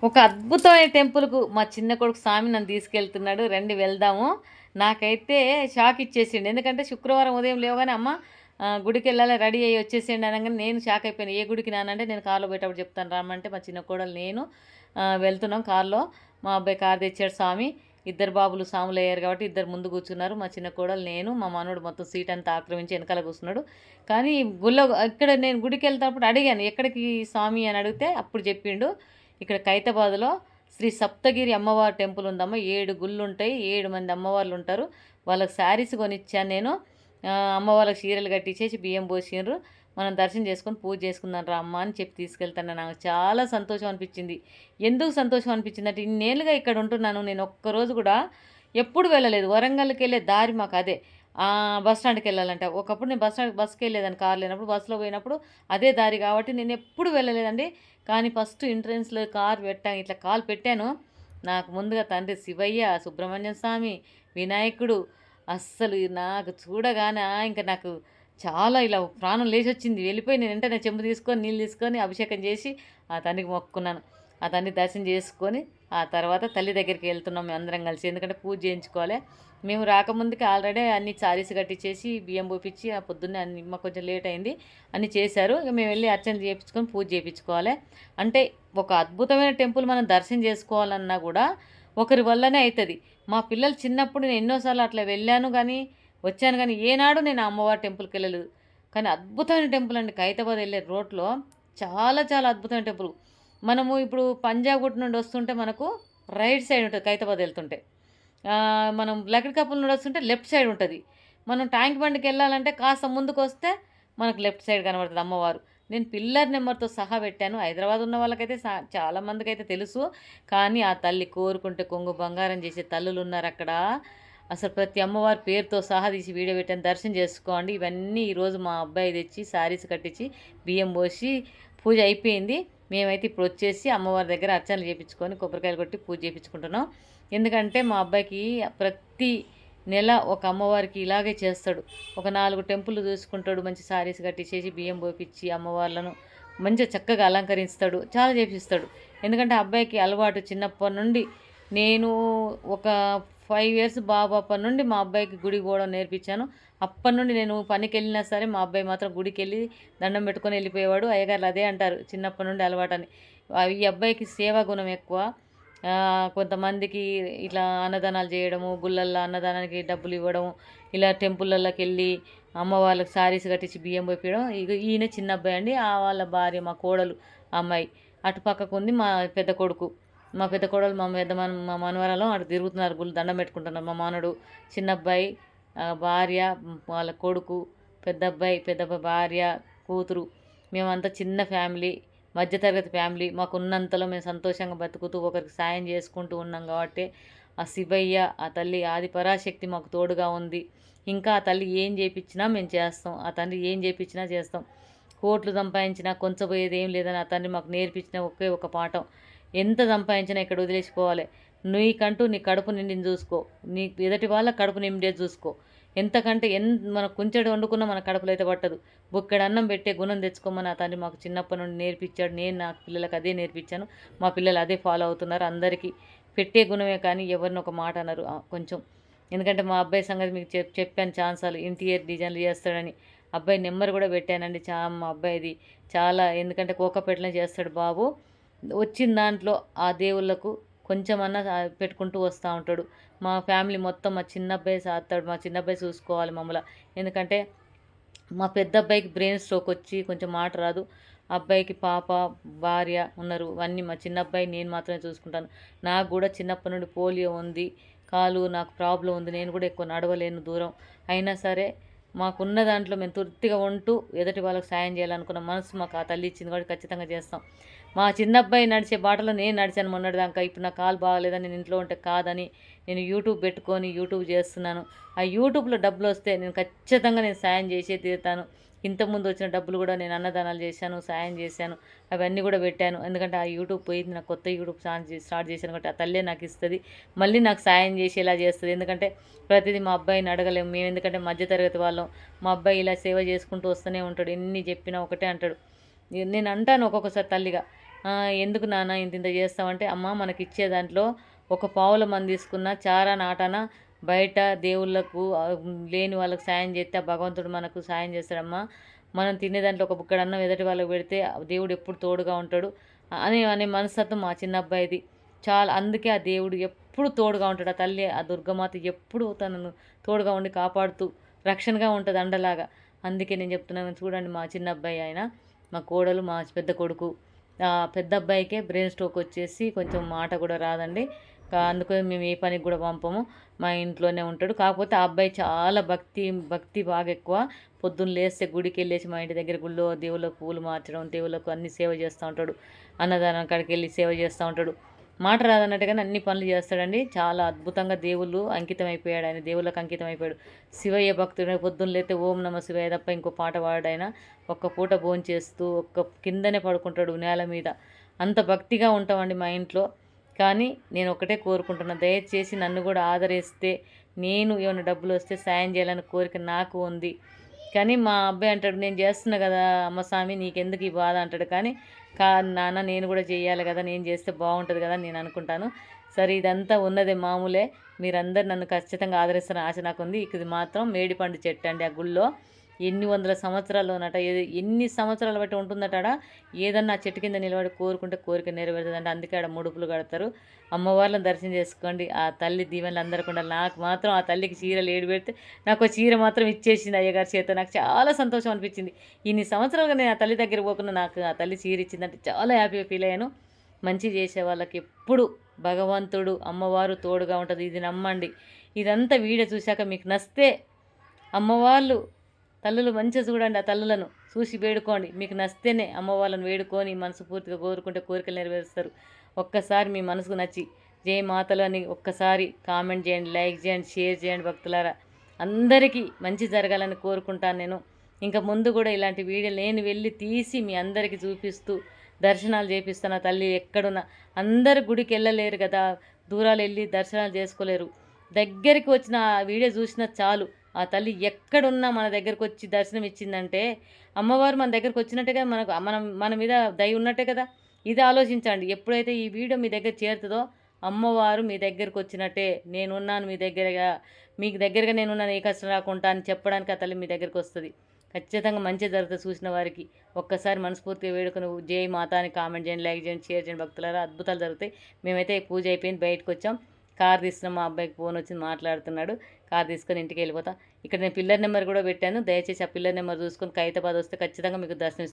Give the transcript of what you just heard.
ఒక అద్భుతమైన టెంపుల్‌కు మా చిన్న కొడుకు స్వామి నన్ను తీసుకెళ్తున్నాడు. రండి వెళ్దాము. నాకైతే షాక్ ఇచ్చేసిండు. ఎందుకంటే శుక్రవారం ఉదయం లేవగానే అమ్మ గుడికెళ్ళాలి రెడీ అయ్యి వచ్చేసేయండి అనంగానే నేను షాక్ అయిపోయాను. ఏ గుడికి నాన్న అంటే నేను కార్‌లో పోయేటప్పుడు చెప్తాను రమ్మంటే మా చిన్న కోడలు నేను వెళ్తున్నాం కార్‌లో. మా అబ్బాయి కారు తెచ్చాడు స్వామి. ఇద్దరు బాబులు స్వాములయ్యారు కాబట్టి ఇద్దరు ముందు కూర్చున్నారు. మా చిన్న కోడలు నేను, మా మనవడు మొత్తం సీట్ అంతా ఆక్రమించి వెనకాల కూర్చున్నాడు. కానీ ఇక్కడ నేను గుడికెళ్తేప్పుడు అడిగాను ఎక్కడికి స్వామి అని అడిగితే అప్పుడు చెప్పిండు. ఇక్కడ ఖైరతాబాద్‌లో శ్రీ సప్తగిరి అమ్మవారి టెంపుల్ ఉందమ్మ. 7 గుళ్ళుంటాయి. 7 మంది అమ్మవార్లు ఉంటారు. వాళ్ళకి శారీస్ కొనిచ్చాను నేను. అమ్మవాళ్ళకి చీరలు కట్టించేసి బియ్యం పోసిండ్రు. మనం దర్శనం చేసుకొని పూజ చేసుకుందాం రా అమ్మ అని చెప్పి తీసుకెళ్తాను. నాకు చాలా సంతోషం అనిపించింది. ఎందుకు సంతోషం అనిపించిందంటే ఇన్నేళ్ళుగా ఇక్కడ ఉంటున్నాను. నేను ఒక్కరోజు కూడా ఎప్పుడు వెళ్ళలేదు. వరంగల్‌కెళ్ళే దారి మాకు అదే. బస్ స్టాండ్‌కి వెళ్ళాలంటే ఒకప్పుడు నేను బస్‌కి వెళ్ళేదాన్ని కారు లేనప్పుడు. బస్సులో పోయినప్పుడు అదే దారి కాబట్టి నేను ఎప్పుడు వెళ్ళలేదండి. కానీ ఫస్ట్ ఎంట్రన్స్‌లో ఇట్లా కాలు పెట్టాను. నాకు ముందుగా తండ్రి శివయ్య, సుబ్రహ్మణ్య స్వామి, వినాయకుడు అస్సలు నాకు చూడగానే ఇంక నాకు చాలా ఇలా ప్రాణం లేచొచ్చింది. వెళ్ళిపోయి నేను వెంటనే చెంబు తీసుకొని నీళ్ళు తీసుకొని అభిషేకం చేసి ఆ తండ్రికి మొక్కుకున్నాను. ఆ తండ్రి దర్శనం చేసుకొని ఆ తర్వాత తల్లి దగ్గరికి వెళ్తున్నాం మేమందరం కలిసి. ఎందుకంటే పూజ చేయించుకోవాలి. మేము రాకముందుకి ఆల్రెడీ అన్ని సారీస్ కట్టించేసి బియ్యం పోపిచ్చి పొద్దున్నే అన్ని మాకు కొంచెం లేట్ అయింది. అన్నీ చేశారు. ఇక మేము వెళ్ళి అర్చన చేయించుకొని పూజ చేయించుకోవాలి. అంటే ఒక అద్భుతమైన టెంపుల్ మనం దర్శనం చేసుకోవాలన్నా కూడా ఒకరి వల్లనే అవుతుంది. మా పిల్లలు చిన్నప్పుడు నేను ఎన్నోసార్లు అట్లా వెళ్ళాను కానీ వచ్చాను కానీ ఏనాడు నేను అమ్మవారి టెంపుల్కి వెళ్ళలేదు. కానీ అద్భుతమైన టెంపుల్ అండి. ఖైరతాబాద్ వెళ్ళే రోడ్లో చాలా చాలా అద్భుతమైన టెంపుల్. మనము ఇప్పుడు పంజాబ్ గుట్ట నుండి వస్తుంటే మనకు రైట్ సైడ్ ఉంటుంది ఖైరతాబాద్ వెళ్తుంటే. మనం లక్కడికప్పుల నుండి వస్తుంటే లెఫ్ట్ సైడ్ ఉంటుంది. మనం ట్యాంక్ బండ్కి వెళ్ళాలంటే కాస్త ముందుకు వస్తే మనకు లెఫ్ట్ సైడ్ కనబడుతుంది అమ్మవారు. నేను పిల్లర్ నెంబర్తో సహా పెట్టాను. హైదరాబాద్ ఉన్న వాళ్ళకైతే చాలా మందికైతే తెలుసు. కానీ ఆ తల్లి కోరుకుంటే కొంగు బంగారం చేసే తల్లులు ఉన్నారు అక్కడ. అసలు ప్రతి అమ్మవారి పేరుతో సహా తీసి వీడియో పెట్టాను. దర్శనం చేసుకోండి. ఇవన్నీ ఈరోజు మా అబ్బాయి తెచ్చి శారీస్ కట్టించి బియ్యం పోసి పూజ అయిపోయింది. మేమైతే ఇప్పుడు వచ్చేసి అమ్మవారి దగ్గర అర్చనలు చేయించుకొని కొబ్బరికాయలు కొట్టి పూజ చేయించుకుంటున్నాం. ఎందుకంటే మా అబ్బాయికి ప్రతి నెల ఒక అమ్మవారికి ఇలాగే చేస్తాడు. ఒక 4 టెంపుల్ చూసుకుంటాడు. మంచి శారీస్ కట్టించేసి బియ్యం పోపించి అమ్మవార్లను మంచిగా చక్కగా అలంకరిస్తాడు. చాలా చేపిస్తాడు. ఎందుకంటే అబ్బాయికి అలవాటు చిన్నప్పటి నుండి. నేను ఒక 5 ఇయర్స్ బాబు అప్పటి నుండి మా అబ్బాయికి గుడికి పోవడం నేర్పించాను. అప్పటి నుండి నేను పనికి వెళ్ళినా సరే మా అబ్బాయి మాత్రం గుడికి వెళ్ళి దండం పెట్టుకొని వెళ్ళిపోయేవాడు. అయ్యగారులు అదే అంటారు చిన్నప్పటి నుండి అలవాటని. ఈ అబ్బాయికి సేవా గుణం ఎక్కువ. కొంతమందికి ఇట్లా అన్నదానాలు చేయడము, గుళ్ళల్లో అన్నదానానికి డబ్బులు ఇవ్వడం, ఇలా టెంపుల్లలోకి వెళ్ళి అమ్మ వాళ్ళకి శారీస్ కట్టించి బియ్యం పోయడం. ఈయన చిన్న అబ్బాయి అండి. వాళ్ళ భార్య మా కోడలు అమ్మాయి అటు పక్కకు ఉంది మా పెద్ద కొడుకు. మా పెద్ద కోడలు మా మనవరాలు అటు తిరుగుతున్నారు. గుళ్ళు దండం పెట్టుకుంటున్నారు. మా మనవడు చిన్నబ్బాయి, భార్య, వాళ్ళ కొడుకు, పెద్దబ్బాయి భార్య, కూతురు. మేమంతా చిన్న ఫ్యామిలీ, మధ్యతరగతి ఫ్యామిలీ. మాకున్నంతలో మేము సంతోషంగా బతుకుతూ ఒకరికి సాయం చేసుకుంటూ ఉన్నాం కాబట్టి ఆ శివయ్య, ఆ తల్లి ఆది పరాశక్తి మాకు తోడుగా ఉంది. ఇంకా ఆ తల్లి ఏం చేయించినా మేము చేస్తాం. ఆ తండ్రి ఏం చేయించినా చేస్తాం. కోట్లు సంపాదించినా కొంచపోయేది ఏం లేదని ఆ తండ్రి మాకు నేర్పించిన ఒకే ఒక పాఠం. ఎంత సంపాదించినా ఇక్కడ వదిలేసిపోవాలి. నీకంటూ నీ కడుపు నిండింది చూసుకో. నీ ఎదుటి వాళ్ళ కడుపు నిండేది చూసుకో. ఎంతకంటే మన కుంచెడు వండుకున్నా మన కడుపులో అయితే పట్టదు. బుక్కెడు అన్నం పెట్టే గుణం తెచ్చుకోమని ఆ తండ్రి మాకు చిన్నప్పటి నుండి నేర్పించాడు. నేను నా పిల్లలకు అదే నేర్పించాను. మా పిల్లలు అదే ఫాలో అవుతున్నారు. అందరికీ పెట్టే గుణమే కానీ ఎవరిని ఒక మాట అన్నారు కొంచెం. ఎందుకంటే మా అబ్బాయి సంగతి మీకు చెప్పాను ఛాన్సాలు. ఇంటీరియర్ డిజైన్లు చేస్తాడని. అబ్బాయి నెంబర్ కూడా పెట్టానండి. మా అబ్బాయిది చాలా. ఎందుకంటే కోకపేటలో చేస్తాడు బాబు. వచ్చిన దాంట్లో ఆ దేవుళ్ళకు కొంచెమన్నా పెట్టుకుంటూ వస్తూ ఉంటాడు. మా ఫ్యామిలీ మొత్తం మా చిన్నబ్బాయి సాస్తాడు. మా చిన్నబ్బాయి చూసుకోవాలి మమ్మల్ని. ఎందుకంటే మా పెద్ద అబ్బాయికి బ్రెయిన్ స్ట్రోక్ వచ్చి కొంచెం మాట రాదు. అబ్బాయికి పాప, భార్య ఉన్నారు. అన్నీ మా చిన్న అబ్బాయి నేను మాత్రమే చూసుకుంటాను. నాకు కూడా చిన్నప్పటి నుండి పోలియో ఉంది. కాలు నాకు ప్రాబ్లం ఉంది. నేను కూడా ఎక్కువ నడవలేను దూరం. అయినా సరే మాకున్న దాంట్లో మేము తృప్తిగా ఉంటూ ఎదుటి వాళ్ళకి సాయం చేయాలనుకున్న మనసు మాకు ఆ తల్లి ఇచ్చింది కాబట్టి ఖచ్చితంగా చేస్తాం. మా చిన్నబ్బాయి నడిచే బాటలో నేను నడిచాను మొన్నటిదాకా. ఇప్పుడు నా కాలు బాగాలేదని నేను ఇంట్లో ఉంటే కాదని నేను యూట్యూబ్ పెట్టుకొని యూట్యూబ్ చేస్తున్నాను. ఆ యూట్యూబ్లో డబ్బులు వస్తే నేను ఖచ్చితంగా సాయం చేసే తీరుతాను. ఇంతకుముందు వచ్చిన డబ్బులు కూడా నేను అన్నదానాలు చేశాను, సాయం చేశాను. అవన్నీ కూడా పెట్టాను. ఎందుకంటే ఆ యూట్యూబ్ పోయింది. నాకు కొత్త యూట్యూబ్ స్టార్ట్ చేశాను కాబట్టి ఆ తల్లే నాకు ఇస్తుంది. మళ్ళీ నాకు సాయం చేసేలా చేస్తుంది. ఎందుకంటే ప్రతిదీ మా అబ్బాయిని అడగలేము మేము. ఎందుకంటే మధ్యతరగతి వాళ్ళం. మా అబ్బాయి ఇలా సేవ చేసుకుంటూ వస్తూనే ఉంటాడు. ఎన్ని చెప్పినా ఒకటే అంటాడు. నేను అంటాను ఒక్కొక్కసారి తల్లిగా, ఎందుకు నాన్న ఇంతింత చేస్తావంటే, అమ్మ మనకిచ్చే దాంట్లో ఒక పావుల మంది తీసుకున్న చారా నాటాన బయట దేవుళ్ళకు లేని వాళ్ళకి సాయం చేస్తే ఆ భగవంతుడు మనకు సాయం చేస్తాడమ్మా. మనం తినే దాంట్లో ఒక బుక్కడు అన్నం ఎదుటి వాళ్ళకి పెడితే ఆ దేవుడు ఎప్పుడు తోడుగా ఉంటాడు అనే మనస్తత్వం మా చిన్న అబ్బాయిది. చాలా అందుకే ఆ దేవుడు ఎప్పుడు తోడుగా ఉంటాడు. ఆ తల్లి ఆ దుర్గమాత ఎప్పుడు తనను తోడుగా ఉండి కాపాడుతూ రక్షణగా ఉంటది అండలాగా. అందుకే నేను చెప్తున్నాను చూడండి మా చిన్న అబ్బాయి ఆయన, మా కోడలు, మా పెద్ద కొడుకు. పెద్ద అబ్బాయికే బ్రెయిన్ స్ట్రోక్ వచ్చేసి కొంచెం మాట కూడా రాదండి. అందుకని మేము ఏ పనికి కూడా పంపము. మా ఇంట్లోనే ఉంటాడు. కాకపోతే ఆ అబ్బాయి చాలా భక్తి బాగా ఎక్కువ. పొద్దున్న లేస్తే గుడికెళ్ళేసి మా ఇంటి దగ్గర గుళ్ళో దేవుళ్ళకు పూలు మార్చడం, దేవుళ్ళకు అన్ని సేవ చేస్తూ ఉంటాడు. అన్నదానం కాడికి వెళ్ళి సేవ చేస్తూ ఉంటాడు. మాట రాదన్నట్టుగానే అన్ని పనులు చేస్తాడండి. చాలా అద్భుతంగా దేవుళ్ళు అంకితం అయిపోయాడు ఆయన. దేవుళ్ళకి అంకితం అయిపోయాడు. శివయ్య భక్తుడు. పొద్దున్న లేతే ఓం నమ శివయ్య తప్ప ఇంకో పాట పాడాయన. ఒక్క పూట భోంచేస్తూ ఒక్క కిందనే పడుకుంటాడు నేల మీద. అంత భక్తిగా ఉంటామండి మా ఇంట్లో. కానీ నేను ఒకటే కోరుకుంటున్నా, దయచేసి నన్ను కూడా ఆదరిస్తే నేను ఏమైనా డబ్బులు వస్తే సాయం చేయాలని కోరిక నాకు ఉంది. కానీ మా అబ్బాయి అంటాడు, నేను చేస్తున్నా కదా అమ్మ స్వామి నీకెందుకు ఈ బాధ అంటాడు. కానీ నాన్న నేను కూడా చేయాలి కదా, నేను చేస్తే బాగుంటుంది కదా అని నేను అనుకుంటాను. సరే ఇదంతా ఉన్నదే మామూలే. మీరందరు నన్ను ఖచ్చితంగా ఆదరిస్తారని ఆశ నాకుంది. ఇది మాత్రం మేడిపండు చెట్టు అండి. ఆ గుళ్ళో ఎన్ని వందల సంవత్సరాల్లోనట, ఎన్ని సంవత్సరాలు బట్టి ఉంటుందట ఆడ. ఏదన్నా చెట్టు కింద నిలబడి కోరుకుంటే కోరిక నెరవేరుతుందంట. అందుకే ఆడ ముడుపులు కడతారు. అమ్మవార్లను దర్శనం చేసుకోండి. ఆ తల్లి దీవెనలు అందరికీ ఉండాలి. నాకు మాత్రం ఆ తల్లికి చీరలు ఏడు పెడితే నాకు చీర మాత్రం ఇచ్చేసింది అయ్యగారి చేత. నాకు చాలా సంతోషం అనిపించింది. ఇన్ని సంవత్సరాలుగా నేను ఆ తల్లి దగ్గర పోకుండా నాకు ఆ తల్లి చీర ఇచ్చిందంటే చాలా హ్యాపీగా ఫీల్ అయ్యాను. మంచి చేసే వాళ్ళకి ఎప్పుడు భగవంతుడు అమ్మవారు తోడుగా ఉంటుంది. ఇది నమ్మండి. ఇదంతా వీడియో చూశాక మీకు నచ్చితే అమ్మవాళ్ళు తల్లులు మంచిగా చూడండి. ఆ తల్లులను చూసి వేడుకోండి. మీకు నచ్చితేనే అమ్మవాళ్ళని వేడుకొని మనస్ఫూర్తిగా కోరుకుంటే కోరికలు నెరవేరుస్తారు. ఒక్కసారి మీ మనసుకు నచ్చి జై మాతలు అని ఒక్కసారి కామెంట్ చేయండి, లైక్ చేయండి, షేర్ చేయండి భక్తులారా. అందరికీ మంచి జరగాలని కోరుకుంటాను నేను. ఇంకా ముందు కూడా ఇలాంటి వీడియోలు నేను వెళ్ళి తీసి మీ అందరికీ చూపిస్తూ దర్శనాలు చేపిస్తాను. తల్లి ఎక్కడున్నా అందరు గుడికి వెళ్ళలేరు కదా, దూరాలు వెళ్ళి దర్శనాలు చేసుకోలేరు. దగ్గరికి వచ్చిన ఆ వీడియో చూసినా చాలు, ఆ తల్లి ఎక్కడున్నా మన దగ్గరకు వచ్చి దర్శనం ఇచ్చిందంటే అమ్మవారు మన దగ్గరకు వచ్చినట్టుగా మనకు మన మీద దయ ఉన్నట్టే కదా. ఇది ఆలోచించండి. ఎప్పుడైతే ఈ వీడియో మీ దగ్గర చేరుతుందో అమ్మవారు మీ దగ్గరకు వచ్చినట్టే. నేనున్నాను మీ దగ్గరగా, మీకు దగ్గరగా నేనున్నాను, ఏ కష్టం రాకుండా అని చెప్పడానికి ఆ తల్లి మీ దగ్గరకు వస్తుంది. ఖచ్చితంగా మంచి జరుగుతుంది చూసిన వారికి. ఒక్కసారి మనస్ఫూర్తిగా వేడుకొని జై మాత అని కామెంట్ చేయండి, లైక్ చేయండి, షేర్ చేయండి భక్తులారా. అద్భుతాలు జరుగుతాయి. మేమైతే పూజ అయిపోయింది, బయటకు వచ్చాం. కార్ తీస్తున్నాం. మా అబ్బాయికి ఫోన్ వచ్చింది, మాట్లాడుతున్నాడు. కార్ తీసుకొని ఇంటికి వెళ్ళిపోతా. ఇక్కడ నేను పిల్లర్ నెంబర్ కూడా పెట్టాను. దయచేసి ఆ పిల్లర్ నెంబర్ చూసుకొని ఖైరతాబాద్ వస్తే ఖచ్చితంగా మీకు దర్శనం